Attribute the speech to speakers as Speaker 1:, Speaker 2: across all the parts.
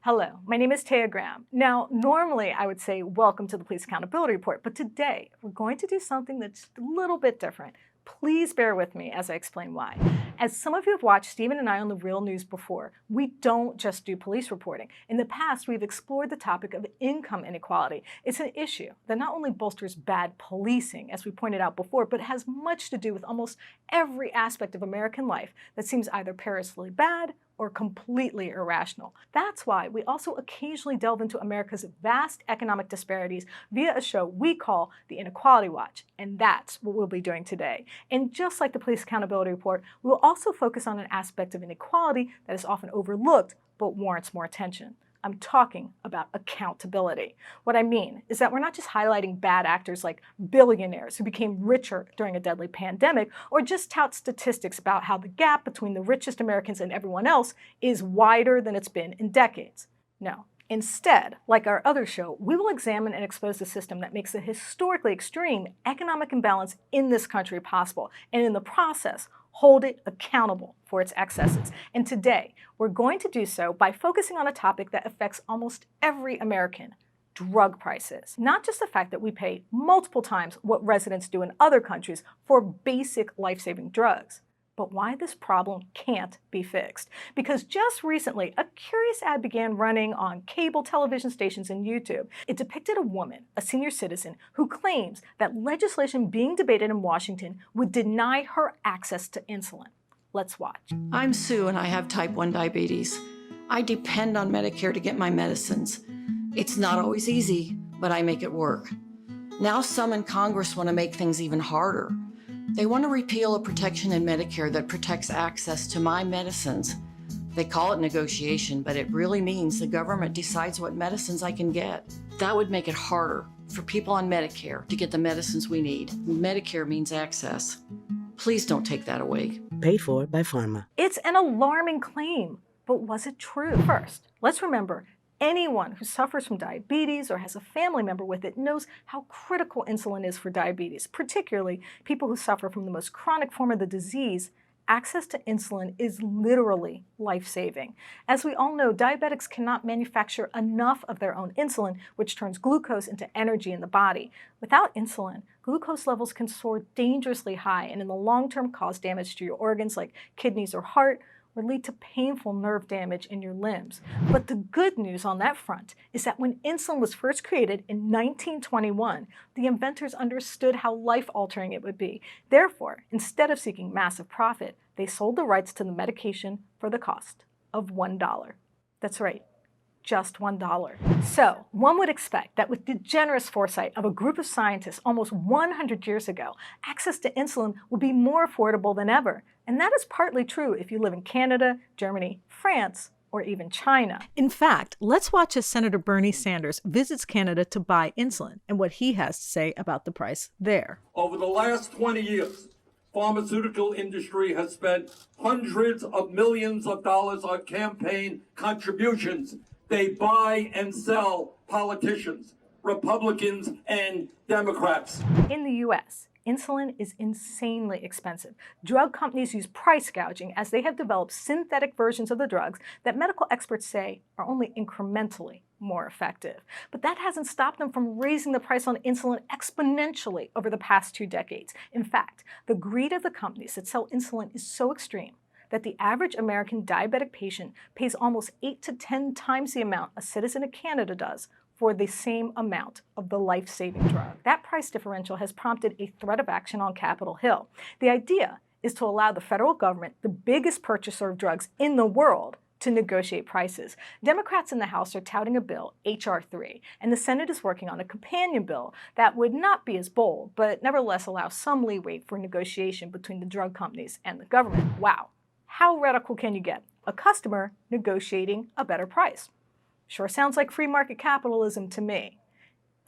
Speaker 1: Hello, my name is Taya Graham. Now, normally I would say welcome to the Police Accountability Report, but today we're going to do something that's a little bit different. Please bear with me as I explain why. As some of you have watched Stephen and I on The Real News before, we don't just do police reporting. In the past, we've explored the topic of income inequality. It's an issue that not only bolsters bad policing, as we pointed out before, but has much to do with almost every aspect of American life that seems either perilously bad or completely irrational. That's why we also occasionally delve into America's vast economic disparities via a show we call the Inequality Watch, and that's what we'll be doing today. And just like the Police Accountability Report, we'll also focus on an aspect of inequality that is often overlooked but warrants more attention. I'm talking about accountability. What I mean is that we're not just highlighting bad actors like billionaires who became richer during a deadly pandemic, or just tout statistics about how the gap between the richest Americans and everyone else is wider than it's been in decades. No. Instead, like our other show, we will examine and expose the system that makes the historically extreme economic imbalance in this country possible, and in the process, hold it accountable for its excesses. And today, we're going to do so by focusing on a topic that affects almost every American: drug prices. Not just the fact that we pay multiple times what residents do in other countries for basic life-saving drugs, but why this problem can't be fixed. Because just recently, a curious ad began running on cable television stations and YouTube. It depicted a woman, a senior citizen, who claims that legislation being debated in Washington would deny her access to insulin. Let's watch.
Speaker 2: I'm Sue and I have type 1 diabetes. I depend on Medicare to get my medicines. It's not always easy, but I make it work. Now some in Congress want to make things even harder. They want to repeal a protection in Medicare that protects access to my medicines. They call it negotiation, but it really means the government decides what medicines I can get. That would make it harder for people on Medicare to get the medicines we need. Medicare means access. Please don't take that away.
Speaker 3: Paid for by PhRMA.
Speaker 1: It's an alarming claim, but was it true? First, let's remember, anyone who suffers from diabetes or has a family member with it knows how critical insulin is for diabetes, particularly people who suffer from the most chronic form of the disease. Access to insulin is literally life-saving. As we all know, diabetics cannot manufacture enough of their own insulin, which turns glucose into energy in the body. Without insulin, glucose levels can soar dangerously high and in the long term cause damage to your organs like kidneys or heart, or lead to painful nerve damage in your limbs. But the good news on that front is that when insulin was first created in 1921, the inventors understood how life-altering it would be. Therefore, instead of seeking massive profit, they sold the rights to the medication for the cost of $1. That's right, just $1. So, one would expect that with the generous foresight of a group of scientists almost 100 years ago, access to insulin would be more affordable than ever. And that is partly true if you live in Canada, Germany, France, or even China.
Speaker 4: In fact, let's watch as Senator Bernie Sanders visits Canada to buy insulin and what he has to say about the price there.
Speaker 5: Over the last 20 years, pharmaceutical industry has spent hundreds of millions of dollars on campaign contributions. They buy and sell politicians, Republicans and Democrats.
Speaker 1: In the US, insulin is insanely expensive. Drug companies use price gouging as they have developed synthetic versions of the drugs that medical experts say are only incrementally more effective. But that hasn't stopped them from raising the price on insulin exponentially over the past 2 decades. In fact, the greed of the companies that sell insulin is so extreme that the average American diabetic patient pays almost 8 to 10 times the amount a citizen of Canada does for the same amount of the life-saving drug. That price differential has prompted a threat of action on Capitol Hill. The idea is to allow the federal government, the biggest purchaser of drugs in the world, to negotiate prices. Democrats in the House are touting a bill, H.R. 3, and the Senate is working on a companion bill that would not be as bold, but nevertheless allow some leeway for negotiation between the drug companies and the government. Wow, how radical can you get? A customer negotiating a better price. Sure sounds like free market capitalism to me.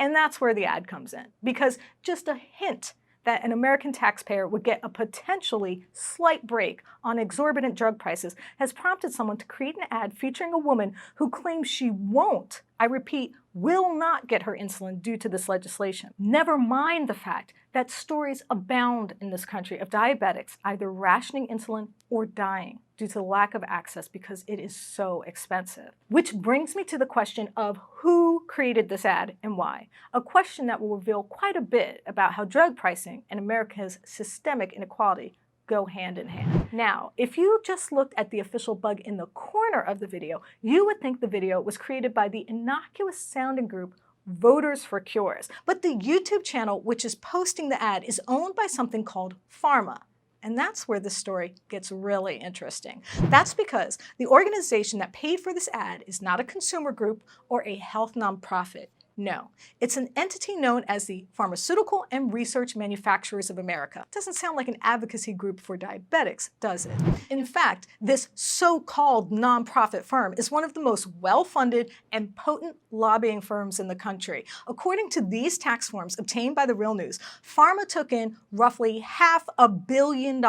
Speaker 1: And that's where the ad comes in, because just a hint that an American taxpayer would get a potentially slight break on exorbitant drug prices has prompted someone to create an ad featuring a woman who claims she won't I repeat, will not get her insulin due to this legislation. Never mind the fact that stories abound in this country of diabetics either rationing insulin or dying due to the lack of access because it is so expensive. Which brings me to the question of who created this ad and why, a question that will reveal quite a bit about how drug pricing and America's systemic inequality go hand in hand. Now, if you just looked at the official bug in the corner of the video, you would think the video was created by the innocuous sounding group Voters for Cures. But the YouTube channel which is posting the ad is owned by something called PhRMA. And that's where the story gets really interesting. That's because the organization that paid for this ad is not a consumer group or a health nonprofit. No, it's an entity known as the Pharmaceutical and Research Manufacturers of America. Doesn't sound like an advocacy group for diabetics, does it? In fact, this so-called nonprofit firm is one of the most well-funded and potent lobbying firms in the country. According to these tax forms obtained by the Real News, PhRMA took in roughly $500 million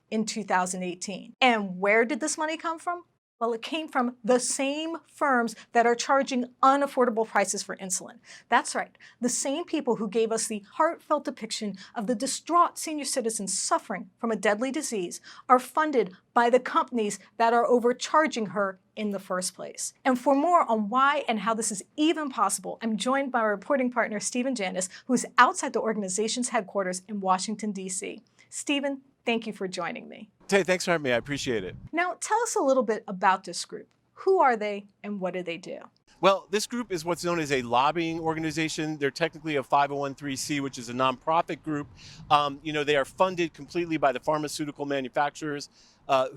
Speaker 1: in 2018. And where did this money come from? Well, it came from the same firms that are charging unaffordable prices for insulin. That's right, the same people who gave us the heartfelt depiction of the distraught senior citizens suffering from a deadly disease are funded by the companies that are overcharging her in the first place. And for more on why and how this is even possible, I'm joined by my reporting partner, Stephen Janis, who is outside the organization's headquarters in Washington, D.C. Stephen, thank you for joining me.
Speaker 3: Hey, thanks for having me. I appreciate it.
Speaker 1: Now, tell us a little bit about this group. Who are they and what do they do?
Speaker 3: Well, this group is what's known as a lobbying organization. They're technically a 501(c), which is a nonprofit group. They are funded completely by the pharmaceutical manufacturers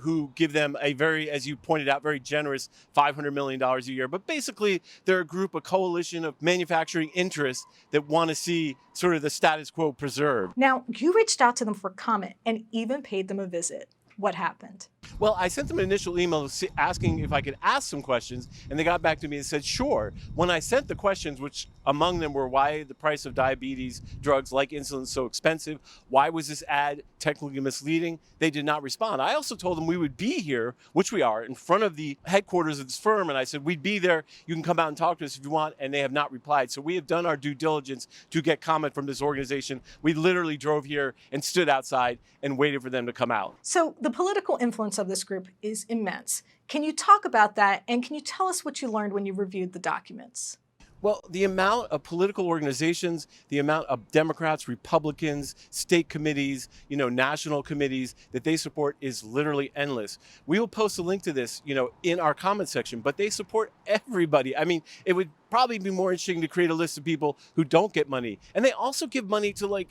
Speaker 3: who give them a very, as you pointed out, very generous $500 million a year. But basically, they're a coalition of manufacturing interests that want to see sort of the status quo preserved.
Speaker 1: Now, you reached out to them for comment and even paid them a visit. What happened?
Speaker 3: Well, I sent them an initial email asking if I could ask some questions, and they got back to me and said, sure. When I sent the questions, which among them were why the price of diabetes drugs like insulin is so expensive, why was this ad technically misleading, they did not respond. I also told them we would be here, which we are, in front of the headquarters of this firm, and I said, we'd be there, you can come out and talk to us if you want, and they have not replied. So we have done our due diligence to get comment from this organization. We literally drove here and stood outside and waited for them to come out.
Speaker 1: So the political influence of this group is immense. Can you talk about that, and can you tell us what you learned when you reviewed the documents?
Speaker 3: Well, the amount of political organizations, the amount of Democrats, Republicans, state committees, national committees that they support is literally endless. We will post a link to this, in our comment section, but they support everybody. I mean, it would probably be more interesting to create a list of people who don't get money. And they also give money to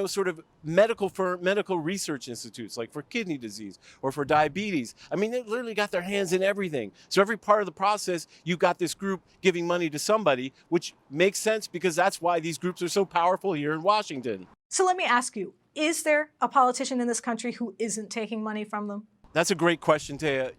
Speaker 3: sort of medical research institutes, like for kidney disease or for diabetes. I mean, they literally got their hands in everything. So every part of the process, you've got this group giving money to somebody, which makes sense because that's why these groups are so powerful here in Washington.
Speaker 1: So let me ask you, is there a politician in this country who isn't taking money from them?
Speaker 3: That's a great question, Taya.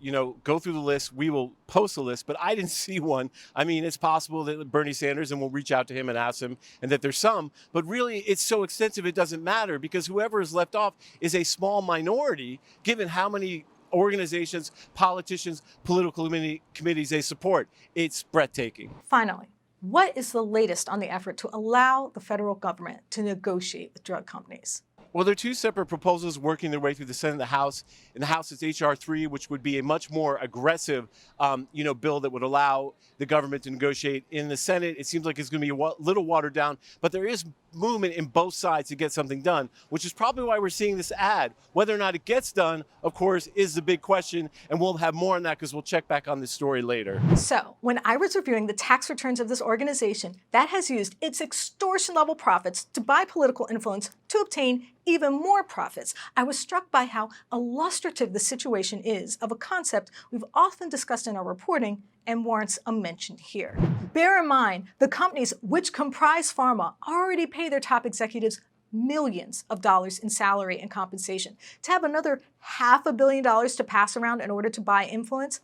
Speaker 3: Go through the list. We will post a list, but I didn't see one. I mean, it's possible that Bernie Sanders, and we'll reach out to him and ask him, and that there's some, but really it's so extensive it doesn't matter because whoever is left off is a small minority given how many organizations, politicians, political committees they support. It's breathtaking.
Speaker 1: Finally, what is the latest on the effort to allow the federal government to negotiate with drug companies?
Speaker 3: Well, there are two separate proposals working their way through the Senate and the House. In the House, it's H.R. 3, which would be a much more aggressive, bill that would allow the government to negotiate. In the Senate, it seems like it's going to be a little watered down, but there is movement in both sides to get something done, which is probably why we're seeing this ad. Whether or not it gets done, of course, is the big question, and we'll have more on that because we'll check back on this story later.
Speaker 1: So, when I was reviewing the tax returns of this organization that has used its extortion-level profits to buy political influence to obtain even more profits, I was struck by how illustrative the situation is of a concept we've often discussed in our reporting and warrants a mention here. Bear in mind, the companies which comprise PhRMA already pay their top executives millions of dollars in salary and compensation. To have another $500 million to pass around in order to buy influence,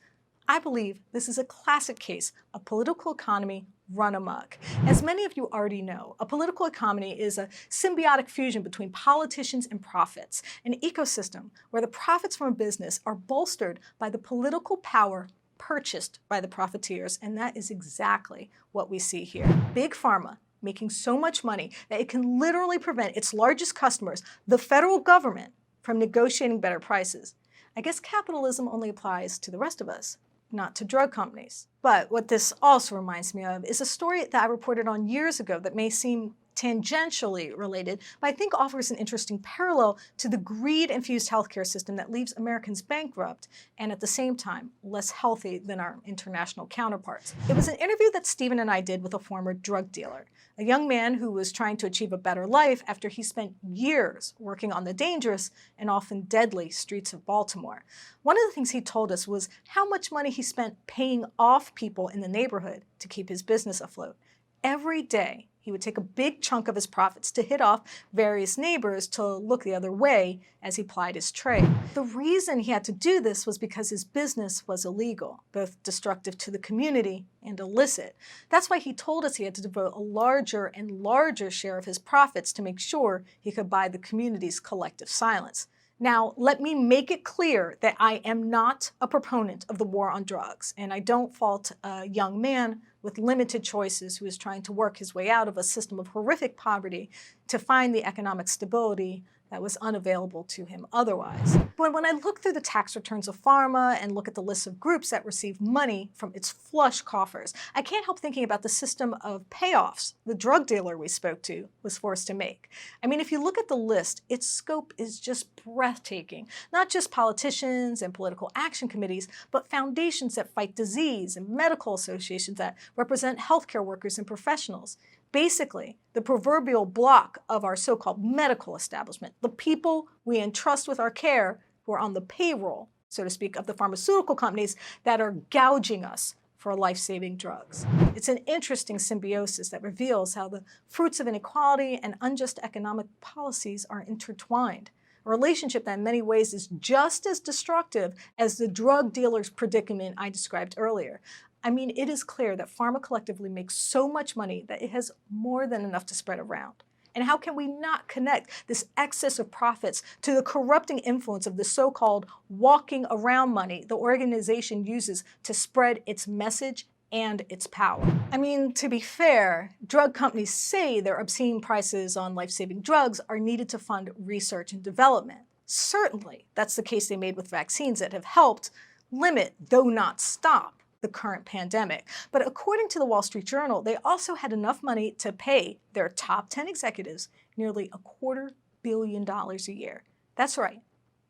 Speaker 1: I believe this is a classic case of political economy run amok. As many of you already know, a political economy is a symbiotic fusion between politicians and profits, an ecosystem where the profits from a business are bolstered by the political power purchased by the profiteers, and that is exactly what we see here. Big Pharma making so much money that it can literally prevent its largest customers, the federal government, from negotiating better prices. I guess capitalism only applies to the rest of us, not to drug companies. But what this also reminds me of is a story that I reported on years ago that may seem tangentially related, but I think offers an interesting parallel to the greed-infused healthcare system that leaves Americans bankrupt and at the same time less healthy than our international counterparts. It was an interview that Stephen and I did with a former drug dealer, a young man who was trying to achieve a better life after he spent years working on the dangerous and often deadly streets of Baltimore. One of the things he told us was how much money he spent paying off people in the neighborhood to keep his business afloat. Every day, he would take a big chunk of his profits to hit off various neighbors to look the other way as he plied his trade. The reason he had to do this was because his business was illegal, both destructive to the community and illicit. That's why he told us he had to devote a larger and larger share of his profits to make sure he could buy the community's collective silence. Now, let me make it clear that I am not a proponent of the war on drugs, and I don't fault a young man with limited choices who is trying to work his way out of a system of horrific poverty to find the economic stability that was unavailable to him otherwise. But when I look through the tax returns of pharma and look at the list of groups that receive money from its flush coffers, I can't help thinking about the system of payoffs the drug dealer we spoke to was forced to make. I mean, if you look at the list, its scope is just breathtaking. Not just politicians and political action committees, but foundations that fight disease and medical associations that represent healthcare workers and professionals. Basically, the proverbial block of our so-called medical establishment, the people we entrust with our care who are on the payroll, so to speak, of the pharmaceutical companies that are gouging us for life-saving drugs. It's an interesting symbiosis that reveals how the fruits of inequality and unjust economic policies are intertwined, a relationship that in many ways is just as destructive as the drug dealer's predicament I described earlier. I mean, it is clear that pharma collectively makes so much money that it has more than enough to spread around. And how can we not connect this excess of profits to the corrupting influence of the so-called walking around money the organization uses to spread its message and its power? I mean, to be fair, drug companies say their obscene prices on life-saving drugs are needed to fund research and development. Certainly, that's the case they made with vaccines that have helped limit, though not stop, the current pandemic. But according to the Wall Street Journal, they also had enough money to pay their top 10 executives nearly $250 million a year. That's right,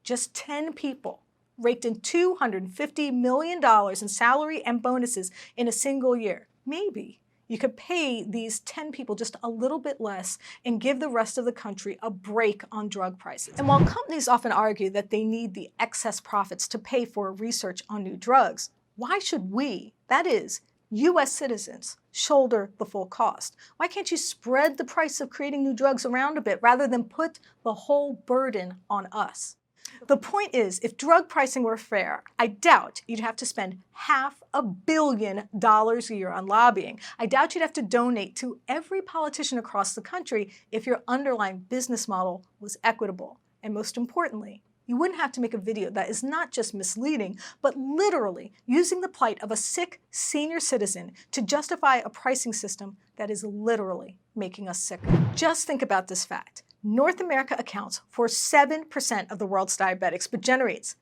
Speaker 1: just 10 people raked in $250 million in salary and bonuses in a single year. Maybe you could pay these 10 people just a little bit less and give the rest of the country a break on drug prices. And while companies often argue that they need the excess profits to pay for research on new drugs, why should we, that is, U.S. citizens, shoulder the full cost? Why can't you spread the price of creating new drugs around a bit rather than put the whole burden on us? The point is, if drug pricing were fair, I doubt you'd have to spend $500 million a year on lobbying. I doubt you'd have to donate to every politician across the country if your underlying business model was equitable. And most importantly, you wouldn't have to make a video that is not just misleading, but literally using the plight of a sick senior citizen to justify a pricing system that is literally making us sicker. Just think about this fact. North America accounts for 7% of the world's diabetics, but generates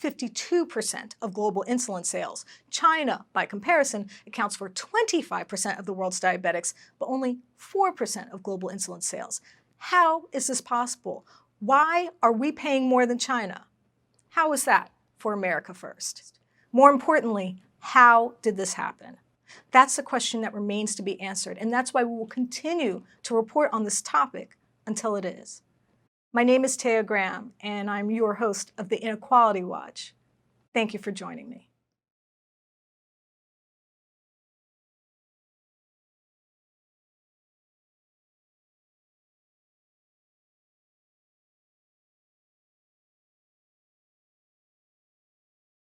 Speaker 1: 52% of global insulin sales. China, by comparison, accounts for 25% of the world's diabetics, but only 4% of global insulin sales. How is this possible? Why are we paying more than China? How is that for America first? More importantly, how did this happen? That's a question that remains to be answered, and that's why we will continue to report on this topic until it is. My name is Taya Graham, and I'm your host of the Inequality Watch. Thank you for joining me.